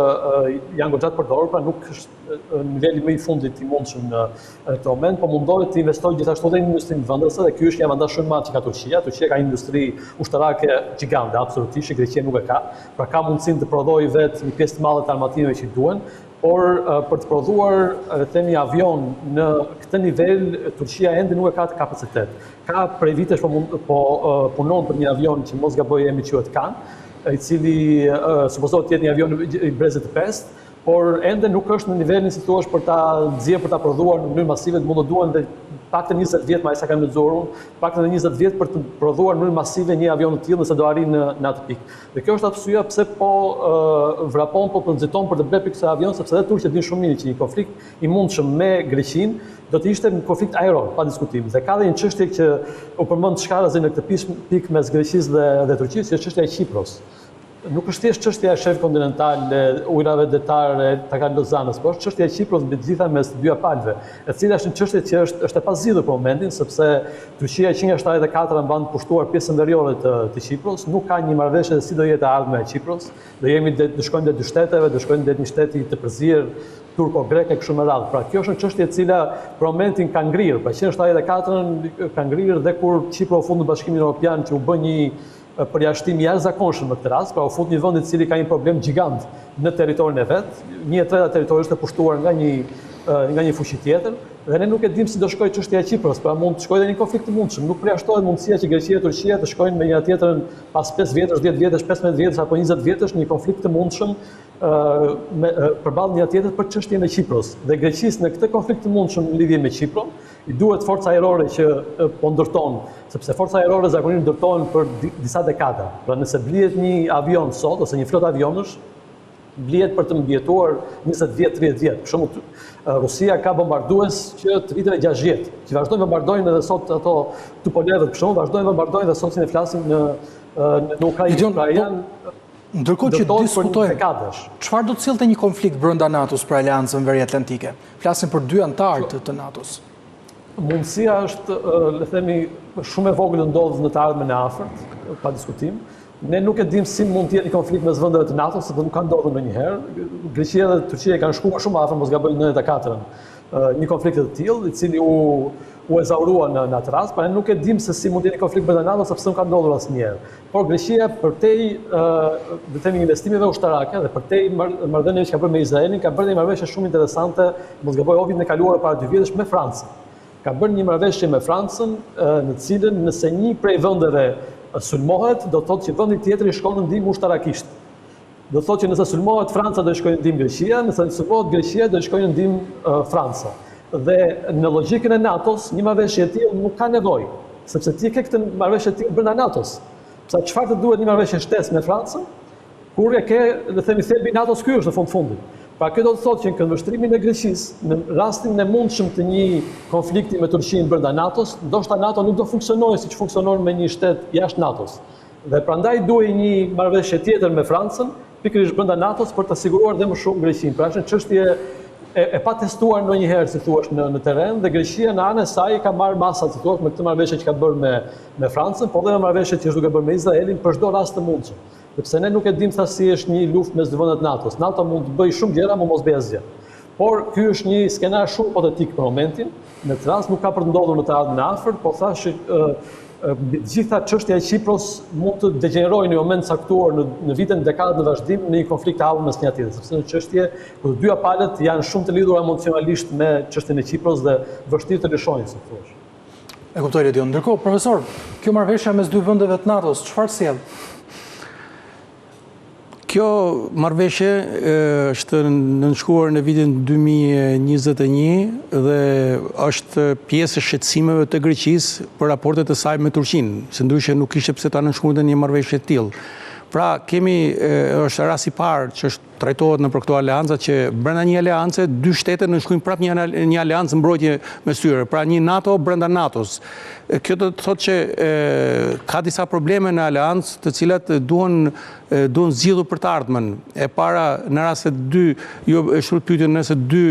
[SPEAKER 3] janë goxha të përdorur, pra nuk është në niveli më i fundit i mundshëm në këtë moment, por mundohet të investojë gjithashtu dhe në industrinë vendase, dhe ky është një avantazh shumë i madh që ka Turqia. Turqia ka industri ushtarake gjigante, absolutisht, Greqia nuk e ka. Pra ka mundësinë të prodhojë vetë një pjesë të madhe të armatimeve që duhen, por për të prodhuar themi avion në këtë nivel, Turqia ende nuk e ka kapacitet. Ka prej vitesh po punon për një avion që mos gaboj emri quhet Kan, i cili supozohet të jetë një avion i brezit të 5, por ende nuk është në nivelin, si thua, për ta nxjerrë, për ta prodhuar në mënyrë masive, mund të duhen dhe paktën 20 vjet, më sa kam lexuar unë, paktën 20 vjet për të prodhuar në mënyrë masive një avion të tillë nëse do arrijë në atë pikë. Dhe kjo është arsyeja pse po vrapon, po nxiton për të bërë pikë kësaj avion, sepse edhe turqët dinë shumë mirë që një konflikt i mundshëm me Greqinë do të ishte një konflikt ajror, pa diskutim. Dhe ka dhe një çështje që u përmend shkarazi në këtë pikë mes Greqisë dhe Turqisë, është çështja e Kipros. Nuk është thjesht çështja e shef kontinental, ujrave detare të Lozanës, por është çështja e Kipros mbi të gjitha mes të dyja palëve, e cila është një çështje që është e pazgjidhur për momentin, sepse Turqia që nga 74 mban të pushtuar pjesën veriore të Kipros, nuk ka një marrëveshje se si do jetë e ardhmja e Kipros, do shkojnë dy shteteve, do shkojnë dhe një shteti të përzier turko-grek e kështu me radhë. Pra kjo është një çështje e cila për momentin ka ngrirë, pra që në 74 ka ngrirë dhe kur Kipro u fut në Bashkimin Evropian që u bë një përjashtim i jashtëzakonshëm në këtë rast, pra u fut një vend i cili ka një problem gjigant në territorin e vet, 1/3 e territorit është e pushtuar nga një fuqi tjetër, dhe ne nuk e dimë si do shkojë çështja e Kipros, pra mund të shkojë edhe një konflikt të mundshëm. Nuk përjashtohet mundësia që Greqia e Turqia të shkojnë me njëra tjetrën pas 5 vjetësh, 10 vjetësh, 15 vjetësh apo 20 vjetësh një konflikt të mundshëm përballë njëra tjetrës për çështjen e Kipros. Dhe Greqisë në këtë konflikt të mundshëm në lidhje me Kipron, i duhet forca ajrore që po ndërton, sepse forca ajrore zakonisht ndërtohen për disa dekada. Pra nëse blihet një avion sot ose një flot avionësh, blihet për të mbijetuar 20 vjet, 30 vjet. Për shembull, Rusia ka bombardues që të viteve 60, që vazhdojnë bombardojnë edhe sot ato Tupolevet, për shembull, vazhdojnë bombardojnë edhe sot si ne flasim në Ukrainë.
[SPEAKER 1] Ndërkohë që diskutojmë, çfarë do të sillte një konflikt brenda NATO-s për Aleancën Veriatlantike? Flasim për 2 anëtarë të NATO-s.
[SPEAKER 3] Mundësia është, le themi, shumë e vogël të ndodhë në të ardhmen e afërt, pa diskutim. Ne nuk e dimë si mund të jetë një konflikt mes vendeve të NATO-s, sepse nuk ka ndodhur ndonjëherë. Greqia dhe Turqia kanë shkuar shumë afër, mos gaboj në 94-ën. Një konflikt të tillë, i cili u ezaurua në atë rast, pra ne nuk e dimë se si mund të jetë një konflikt brenda NATO-s, sepse nuk ka ndodhur asnjëherë. Por Greqia përtej, le të themi, investimeve ushtarake dhe përtej marrëdhënieve që ka bërë me Izraelin, ka bërë një marrëveshje shumë interesante, mos gaboj vitin e kaluar para 2 vjetësh me Francën. Ka bërë një marrëveshje me Francën, në cilën nëse një prej vendeve sulmohet, do të thotë që vendi tjetër i shkon në ndihmë ushtarakisht. Do të thotë që nëse sulmohet Franca do të shkojë në ndihmë Greqia, nëse sulmohet Greqia do të shkojë në ndihmë Franca. Dhe në logjikën e NATO-s, një marrëveshje e tillë nuk ka nevojë, sepse ti ke këtë marrëveshje të tillë brenda NATO-s. Pse çfarë të duhet një marrëveshje shtesë me Francën, kur e ke, le të themi, thelbi i NATO-s ky është në fundit. Pra kjo do të thotë që në këndvështrimin e Greqisë, në rastin e mundshëm të një konflikti me Turqinë brenda NATO-s, ndoshta NATO nuk do funksionojë siç funksionon me një shtet jashtë NATO-s. Dhe prandaj duhej një marrëveshje tjetër me Francën, pikërisht brenda NATO-s për të siguruar dhe më shumë Greqinë. Pra është një çështje e pa testuar ndonjëherë, si thuaç, në terren, dhe Greqia në anën e saj ka marrë masa, si thuaç, me këtë marrëveshje që ka bërë me Francën, por edhe me marrëveshjet që është duke bërë me Izraelin për çdo rast të mundshëm. Sepse ne nuk e dim sa si është një luftë mes dy vendet NATO-s. NATO mund të bëjë shumë gjëra, mos bëjë asgjë. Por ky është një skenar shumë hipotetik për momentin. Në të rast nuk ka për të ndodhur në të ardhmen e afërt, por thashë gjitha çështja e Kipros mund të degenerojë në një moment caktuar në vitet dekadat në vazhdim në një konflikt të hapur mes një tjetrit, sepse në çështje ku të dyja palët janë shumë të lidhura emocionalisht me çështjen e Kipros dhe vështirë të lëshojnë, si thua.
[SPEAKER 1] E kuptoj Ledion. Ndërkohë, profesor, kjo marrëveshje mes dy vendeve të NATO-s, çfarë sjell?
[SPEAKER 2] Kjo marrëveshje është nënshkruar në vitin 2021 dhe është pjesë e shqetësimeve të Greqisë për raportet e saj me Turqinë, se ndryshe nuk kishte pse ta nënshkruante një marrëveshje të tillë. Pra është rast i parë që është trajtohet në për këto aleanca që brenda një aleance dy shtete nënshkrujnë prapë një aleancë mbrojtje mes tyre, pra një NATO brenda NATO-s. Kjo do të thotë që ka disa probleme në aleancë të cilat duhen zgjidhur për të ardhmen. E para në rast se është pyetja nëse dy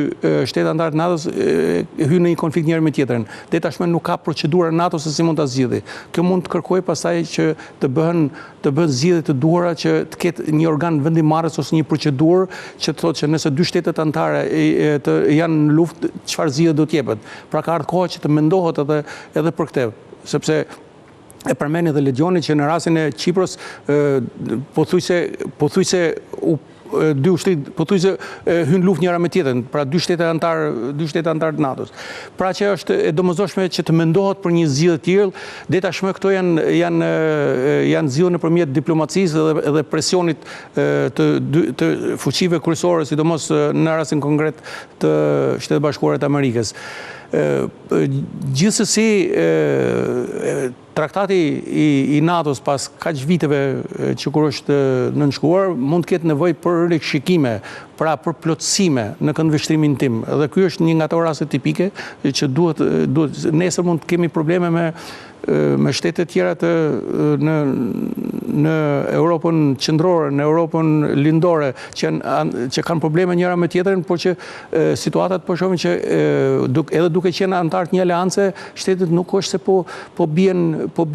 [SPEAKER 2] shtete anëtar të NATO-s hyjnë në një konflikt njëri me tjetrën. Deri tashmë nuk ka procedura NATO se si mund ta zgjidhë. Kjo mund të kërkojë pastaj që të bëhen zgjidhje të duhura që të ketë një organ vendimarrës ose një procedurë që të thotë që nëse dy shtetet anëtare janë në luftë, çfarë zgjidhje do të jepet. Pra ka ardhur koha që të mendohet edhe për këtë, sepse e përmend edhe Ledioni që në rastin e Kipros pothuajse dy ushtrit pothuajse hyn luftë njëra me tjetrën, pra dy shtete antar të NATO-s. Pra që është e domosdoshme që të mendohet për një zgjidhje të tillë, deri tashmë këto janë zgjidhur nëpërmjet diplomacisë dhe presionit të fuqive kryesore, sidomos në rastin konkret të Shtetet Bashkuara të Amerikës. Gjithsesi, traktati i NATO-s pas kaq viteve që kur është nënshkruar, mund të ketë nevojë për rikshikime, pra për plotësime në këndvështrimin tim. Dhe ky është një nga ato raste tipike që duhet nesër mund të kemi probleme me shtete tjera në Europën qendrore, në Europën lindore, që kanë probleme njëra me tjetrën, por që situatat po shohim që edhe duke qenë antar të një aleance, shtetet nuk është se po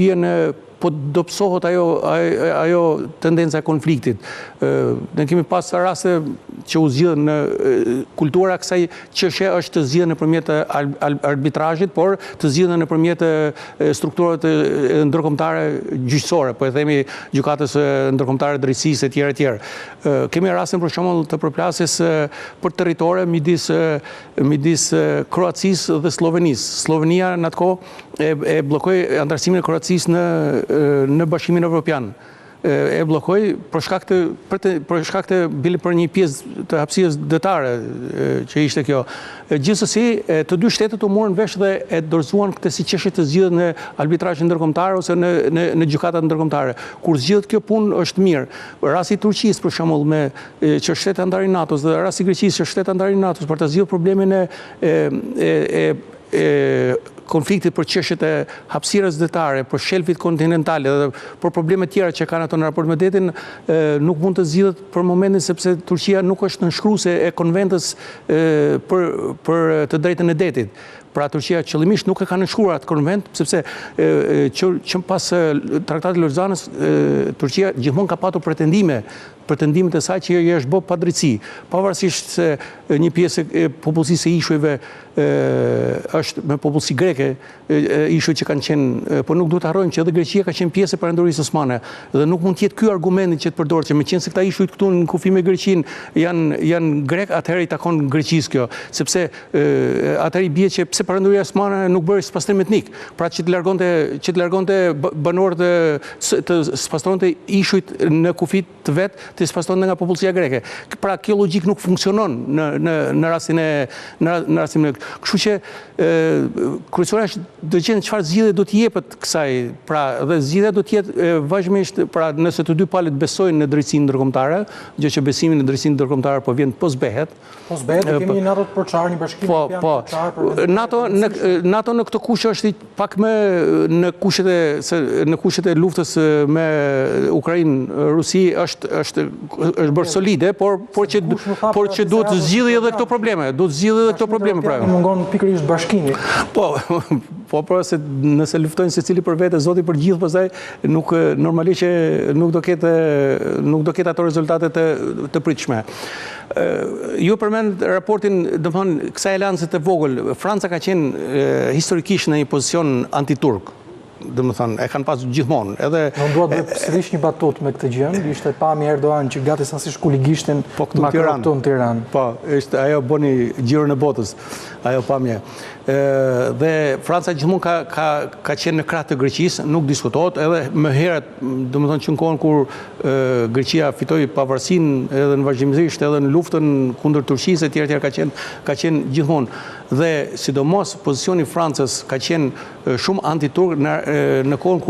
[SPEAKER 2] dobësohet ajo tendenca e konfliktit. Ne kemi pas raste që u zgjidhen në kultura kësaj çështje është të zgjidhen nëpërmjet arbitrazhit, por të zgjidhen nëpërmjet strukturave ndërkombëtare gjyqësore, po e themi gjykatës ndërkombëtare drejtësisë etj. Kemi rastin për shembull të përplasjes për territore midis Kroacisë dhe Slovenisë. Slovenia në atë kohë e bllokoi antarësimin e Kroacisë në Bashkimin Evropian. E bllokoi për shkak të bile për një pjesë të hapësirës detare që ishte kjo. Gjithsesi, të dy shtetet u morën vesh dhe e dorëzuan këtë si çështje të zgjidhet në arbitrazhin ndërkombëtar ose në gjykatat ndërkombëtare. Kur zgjidhet kjo punë është mirë. Rasti i Turqisë për shembull që është shtet antar i NATO-s dhe rasti i Greqisë që është shtet antar i NATO-s për të zgjidhur problemin e konfliktit për çështjet e hapësirës detare, për shelfit kontinentale dhe për probleme tjera që kanë ato në raport me detin, nuk mund të zgjidhet për momentin sepse Turqia nuk është nënshkruese e konventës për të drejtën e detit. Pra Turqia qëllimisht nuk e ka nënshkruar atë konvent, sepse që pas traktatit Lozanës, Turqia gjithmonë ka patur pretendimet e saj që i është bë padrejtësi, pavarësisht se një pjesë e popullsisë së ishujve është me popullsi greke, ishuj që kanë qenë, por nuk duhet të harrojmë që edhe Greqia ka qenë pjesë e perandorisë osmane, dhe nuk mund të jetë ky argumenti që të përdoret që meqense këta ishujt këtu në kufi me Greqinë janë grek, atëherë i takon Greqisë kjo, sepse atëherë i bie që pse perandoria osmane nuk bëri spastrim etnik, pra që të largonte banorët të spastronte ishujt në kufit të vet, të spastronte nga popullsia greke. Pra kjo logjik nuk funksionon në rastin e kështu që kryesorja do të gjejnë çfarë zgjidhje do të jepet kësaj, pra dhe zgjidhja do të jetë vazhdimisht, pra nëse të dy palët besojnë në drejtsinë ndërkombëtare, gjë që besimi në drejtsinë ndërkombëtare po vjen posbehet.
[SPEAKER 1] Kemi një NATO të përçarë, një bashkim përçarë. NATO në këtë kushte është pak më në kushtet e luftës me Ukrainë, Rusi është bërë solide, por që duhet të zgjidhë edhe këto probleme. Pra. Mungon pikërisht bashkimi.
[SPEAKER 2] Po, se nëse luftojnë secili për vete, Zoti për gjithë, pastaj normalisht që nuk do ketë ato rezultate të pritshme. Ju përmend raportin, domethënë, kësaj aleance të vogël. Franca ka qenë historikisht në një pozicion antiturk. Domethënë, e kanë pasur gjithmonë.
[SPEAKER 1] Nuk dua të sërish një batut me këtë gjë, ishte pamje Erdogan që gati sa si shkuli gishtin Macron në Tiranë.
[SPEAKER 2] Po, ajo boni gjirën e botës, ajo pamje. Dhe Franca gjithmonë ka qenë në krah të Greqisë, nuk diskutohet, edhe më herët, domethënë që në kohën kur Greqia fitoi pavarësinë edhe në vazhdimisht edhe në luftën kundër Turqisë etj. ka qenë gjithmonë. Dhe sidomos pozicioni i Francës ka qenë shumë antiturk në kohën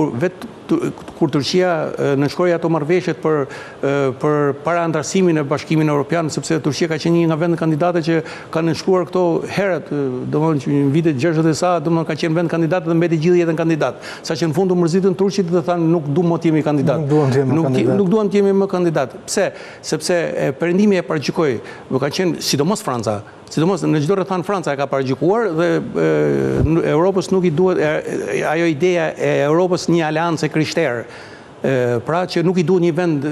[SPEAKER 2] kur Turqia nënshkroi ato marrëveshjet për paraantarësimin e Bashkimit Evropian, sepse Turqia ka qenë një nga vendet kandidate që kanë nënshkruar këto herët, domethënë që në vitet 60 e sa, domethënë ka qenë vend kandidat dhe mbeti gjithë jetën kandidat. Saqë në fund u mërzitën turqit dhe thanë nuk duam të jemi kandidat. Nuk duam të jemi më kandidat. Pse? Sepse perëndimi e paragjykoi, ka qenë sidomos Franca. Sidomos në çdo rrethana Franca e ka paragjykuar dhe Europës nuk i duhet ajo ideja e Europës një aleancë krishterë. Pra që nuk i duhet një vend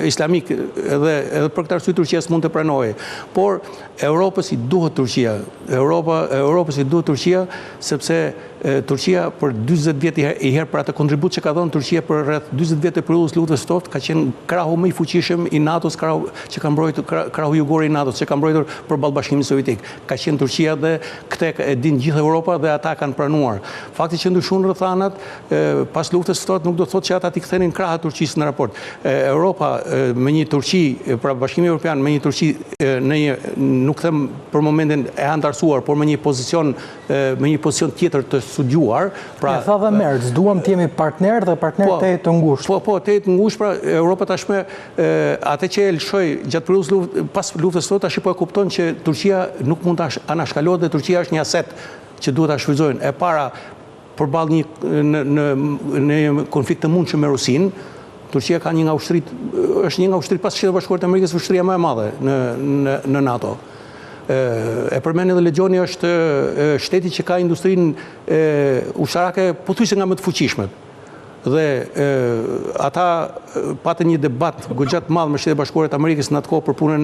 [SPEAKER 2] islamik edhe për këtë arsye Turqia s'mund të pranojë. Por Europës i duhet Turqia. Europës i duhet Turqia sepse Turqia për 40 vjet i herë për atë kontribut që ka dhënë Turqia për rreth 40 vjet të periudhës luftës së ftohtë, ka qenë krahu më i fuqishëm i NATO-s, që ka mbrojtur krahu jugor i NATO-s, që ka mbrojtur përballë Bashkimit Sovjetik. Ka qenë Turqia dhe këtë e din gjithë Europa dhe ata kanë pranuar. Fakti që ndryshuan rrethanat pas luftës së ftohtë nuk do të thotë që ata t'i kthenin krahat Turqisë në raport. Europa me një Turqi, pra Bashkimi Evropian me një Turqi nuk them për momentin e antarësuar, por me një pozicion tjetër të studiuar.
[SPEAKER 1] Pra tha dhe Merz, duam të jemi partner dhe partner të jetë të ngushtë.
[SPEAKER 2] Po, të jetë të ngushtë, pra Europa tashme atë që e lëshoi gjatë periudhës pas luftës së ftohtë tash po e kupton që Turqia nuk mund të anashkalohet dhe Turqia është një aset që duhet ta shfrytëzojnë. E para përballë në konflikt të mundshëm me Rusinë, Turqia ka është një nga ushtrit pas Shtetit Bashkuar të Amerikës, ushtria më e madhe në NATO. E përmend edhe Legjoni është shteti që ka industrinë ushtarake pothuajse nga më të fuqishmet. Dhe ata patën një debat goxha të madh me Shtetet Bashkuara të Amerikës në atë kohë për punën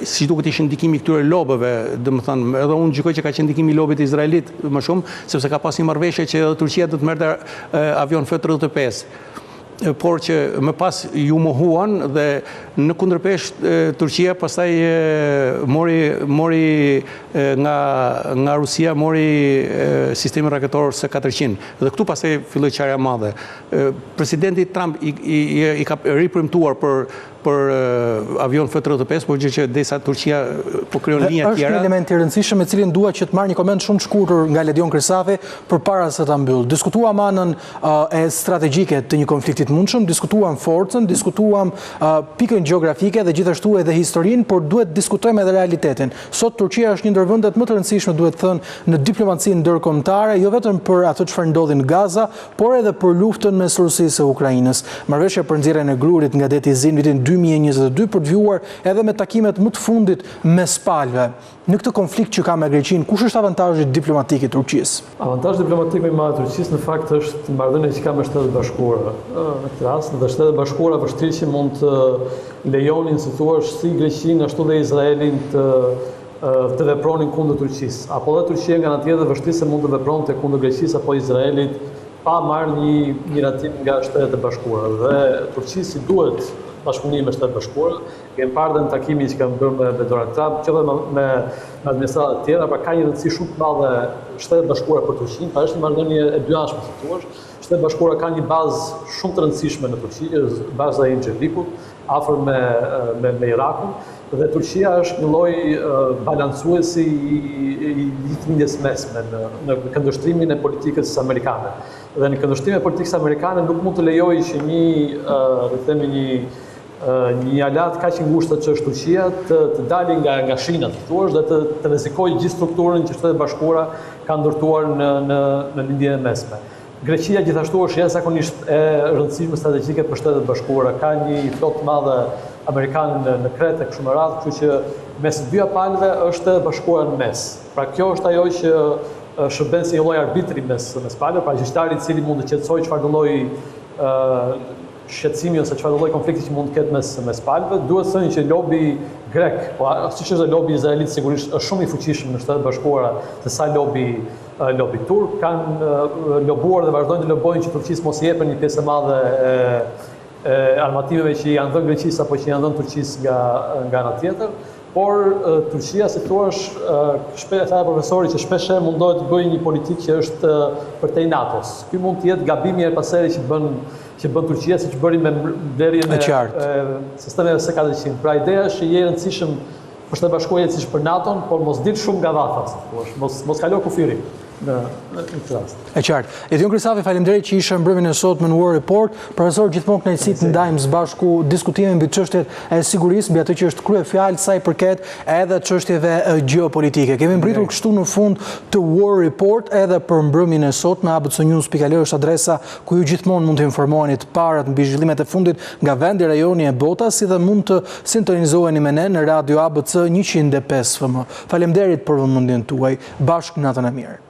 [SPEAKER 2] si duket ishte ndikimi i këtyre lobëve, domethënë edhe unë gjykoj që ka qenë ndikimi i lobit izraelit më shumë, sepse ka pasur një marrëveshje që edhe Turqia do të merrte avion F-35. Por që më pas ju mohuan dhe në kundërpesh Turqia pastaj mori nga Rusia sistemin raketor S-400 dhe këtu pastaj filloi çarja e madhe. Presidenti Trump i ka ripremtuar për avion F-35, por gjë që derisa Turqia po krijon linja të tjera.
[SPEAKER 1] Është një element i rëndësishëm me cilin dua që të marr një koment shumë të shkurtër nga Ledion Krysafi përpara se ta mbyll. Diskutuam anën e strategjike të një konflikti të mundshëm, diskutuam forcën, diskutuam pikën gjeografike dhe gjithashtu edhe historinë, por duhet diskutojmë edhe realitetin. Sot Turqia është një ndër vendet më të rëndësishme, duhet thënë, në diplomacinë ndërkombëtare, jo vetëm për atë çfarë ndodhi në Gaza, por edhe për luftën mes Rusisë e Ukrainës. Marrëveshja për nxjerrjen e grurit nga deti i Zi në vitin 2022 për të vjuar edhe me takimet më të fundit mes palëve. Në këtë konflikt që ka me Greqinë, kush është avantazhi diplomatik i Turqisë?
[SPEAKER 3] Avantazhi diplomatik më i madh i Turqisë në fakt është marrëdhënia që ka me Shtetet Bashkuara. Në këtë rast, dhe Shtetet Bashkuara vështirë që mund të lejonin, si thua, si Greqinë ashtu dhe Izraelin të vepronin kundër Turqisë. Apo dhe Turqia nga ana tjetër vështirë se mund të vepronte kundër Greqisë apo Izraelit pa marrë një miratim nga Shtetet Bashkuara. Dhe Turqisë duhet bashkëpunim me Shtetet Bashkuara. Kemë parë dhe në takimin që kanë bërë me Donald Trump, që dhe me administratat të tjera, pra ka një rëndësi shumë të madhe Shtetet Bashkuara për Turqinë, pra është një marrëdhënie e dyanshme, si thua. Shtetet Bashkuara ka një bazë shumë të rëndësishme në Turqi, baza e Incirlikut, afër me Irakun, dhe Turqia është një lloj balancuesi i lidhjes mesme në këndvështrimin e politikës amerikane. Dhe në këndvështrimin e politikës amerikane nuk mund të lejojë që një alat kaq i ngushtë që është Turqia të dalë nga shina, dhe të rrezikojë gjithë strukturën që Shtetet Bashkuara kanë ndërtuar në lindjen e mesme. Greqia gjithashtu është jashtëzakonisht e rëndësishme strategjike për Shtetet Bashkuara. Ka një flotë të madhe amerikane në Kretë e kështu me radhë, kështu që mes dyja palëve është bashkuar në mes. Pra kjo është ajo që shërben si një lloj arbitri mes palëve, pra gjyqtari i cili mund të qetësojë çfarë lloj shqetësimi ose çfarë lloj konflikti që mund të ketë mes palëve. Duhet thënë që lobi grek, po siç është lobi izraelit sigurisht është shumë i fuqishëm në Shtetet Bashkuara se sa lobi turk, kanë lobuar dhe vazhdojnë të lobojnë që Turqisë mos i jepen një pjesë e madhe e armatimeve që janë dhënë Greqisë apo që janë dhënë Turqisë nga ana tjetër. Por Turqia, si thua, shpesh tha profesori që shpesh mundohet të bëjë një politikë që është përtej NATO-s. Ky mund të jetë gabimi her pas here që bën Turqia, siç bëri me blerjen e sistemeve S-400. Pra ideja është që je rëndësishëm për Shtetet Bashkuara siç për NATO-n, por mos dil shumë nga data, si thua, mos kalo kufirin. Në këtë rast.
[SPEAKER 1] E qartë. Ledion Krysafi, faleminderit që ishe mbrëmjen e sotme në War Report. Profesor, gjithmonë kënaqësi të ndajmë së bashku diskutimin mbi çështjet e sigurisë, mbi atë që është kryefjalë sa i përket edhe çështjeve gjeopolitike. Kemi mbritur kështu në fund të War Report edhe për mbrëmjen e sotme. abcnews.al është adresa ku ju gjithmonë mund të informoheni të parat mbi zhvillimet e fundit nga vendi, rajoni e botës, si dhe mund të sintonizoheni me ne në Radio ABC 105 FM. Faleminderit për vëmendjen tuaj. Bashkë natën e mirë.